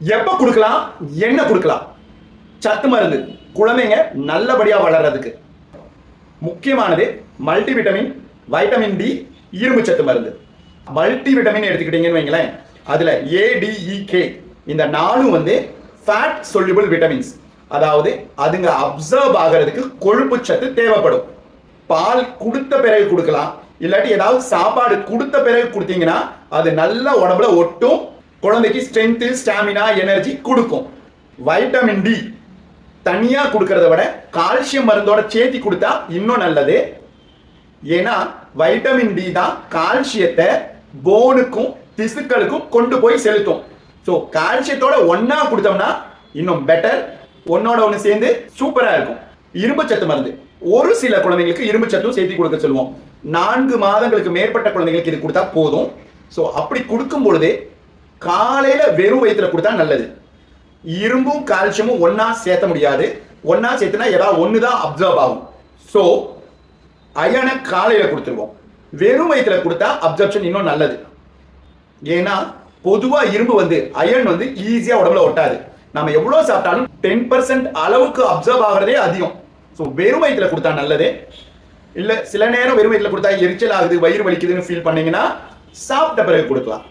எப்ப கொடுக்கலாம், என்ன கொடுக்கலாம்? சத்து மருந்து குழந்தைங்க நல்லபடியா வளர்றதுக்கு முக்கியமானது மல்டிவிட்டமின், வைட்டமின் டி, இரும்பு சத்து மருந்து. மல்டிவிட்டமின் எடுத்துக்கிட்டீங்கன்னு வைங்களேன், அதுல ADEK இந்த நாலும் வந்து ஃபேட் சொல்யூபிள் விட்டமின்ஸ். அதாவது அதுங்க அப்சர்வ் ஆகிறதுக்கு கொழுப்பு சத்து தேவைப்படும். பால் கொடுத்த பிறகு கொடுக்கலாம், இல்லாட்டி ஏதாவது சாப்பாடு கொடுத்த பிறகு கொடுத்தீங்கன்னா அது நல்ல உடம்புல ஒட்டும், குழந்தைக்கு ஸ்ட்ரென்த், ஸ்டாமினா, எனர்ஜி கொடுக்கும். வைட்டமின் டி தனியா கொடுக்கறத விட கால்சியம் மருந்தோட சேர்த்தி கொடுத்தா இன்னும் நல்லது. ஏன்னா வைட்டமின் டி தான் கால்சியத்தை போனுக்கும் திசுக்களுக்கும் கொண்டு போய் செலுத்தும். ஸோ கால்சியத்தோட ஒன்னா கொடுத்தோம்னா இன்னும் பெட்டர், ஒன்னோட ஒன்று சேர்ந்து சூப்பரா இருக்கும். இரும்பு சத்து மருந்து ஒரு சில குழந்தைங்களுக்கு இரும்பு சத்தும் சேர்த்து கொடுக்க சொல்லுவோம். 4 மாதங்களுக்கு மேற்பட்ட குழந்தைங்களுக்கு இது கொடுத்தா போதும். ஸோ அப்படி கொடுக்கும் பொழுது காலையில வெறும் வயிற்றுல கொடுத்தா நல்லது. இரும்பும் கால்சியமும் ஒன்னா சேர்த்த முடியாது, ஒன்னா சேர்த்துனா ஏதாவது ஒண்ணுதான் அப்சர்வ் ஆகும். ஸோ அயனை காலையில கொடுத்துருவோம், வெறும் வயிற்றுல கொடுத்தா அப்சர்ப்ஷன் இன்னும் நல்லது. ஏன்னா பொதுவா இரும்பு வந்து அயன் வந்து ஈஸியா உடம்புல ஒட்டாது. நம்ம எவ்வளவு சாப்பிட்டாலும் 10% அளவுக்கு அப்சர்வ் ஆகிறதே அதிகம். ஸோ வெறும் வயிற்றுல கொடுத்தா நல்லது. இல்ல சில நேரம் வெறும் வயிற்றுல கொடுத்தா எரிச்சல் ஆகுது, வயிறு வலிக்குதுன்னு ஃபீல் பண்ணீங்கன்னா சாப்பிட்ட பிறகு கொடுக்கலாம்.